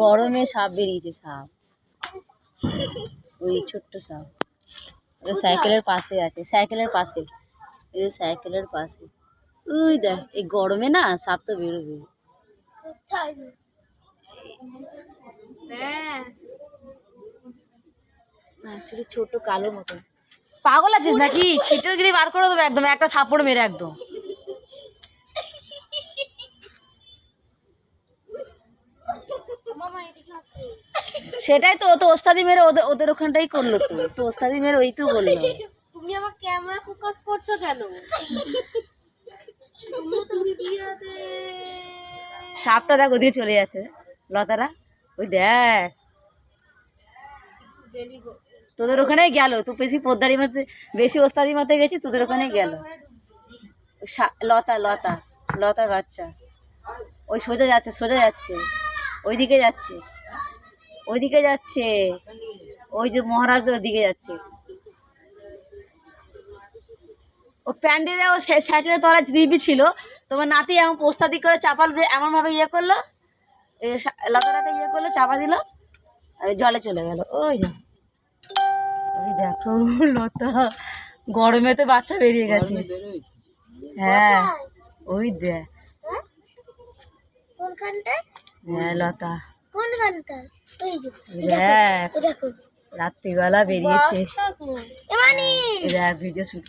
গরমে সাপ বেরিয়েছে, সাপ, ওই ছোট্ট সাপ সাইকেলের পাশে আছে, সাইকেলের পাশে, এই সাইকেলের পাশে, ওই দেখ, এই গরমে না সাপ তো বেরোবে। ছোট কালো মতো। পাগল আছিস নাকি? ছিটের গিরি বার করে দেবো একদম, একটা থাপ্পড় মেরে একদম। সেটাই তো, ও তো ওস্তাদি মেরে ওদের ওখানটাই করলো, তো ওস্তাদি মেরে ওই তো বললো। তুমি আমার ক্যামেরা ফোকাস করছো কেন? সাপটা দেখ ওদিকে চলে যাচ্ছে, লতারা, ওই দেখ তোদের ওখানেই গেল। তুই বেশি পোদ্দারি মাতে, বেশি ওস্তাদি মাতে গেছিস, তোদের ওখানেই গেল। লতা লতা লতা বাচ্চা, ওই সোজা যাচ্ছে, সোজা যাচ্ছে, ওইদিকে যাচ্ছে, ওইদিকে যাচ্ছে, ওই যে মহারাজ ওইদিকে যাচ্ছে। ও প্যান্ডেলে, ও সাইকেলের তলায় দিবি ছিল, তোমার নাতি এমন পোস্তাদি করে চাপাল দিয়ে এমনভাবে ইয়ে করলো, লতাটাকে ইয়ে করলো, চাপা দিল, জলে চলে গেল। ওই ওই দেখো লতা, গরমেতে বাচ্চা বেরিয়ে গেছে। হ্যাঁ ওই দেখ, হ্যাঁ লতা, দেখ রাত্রিবেলা বেরিয়েছে, দেখ ভিডিও শুট।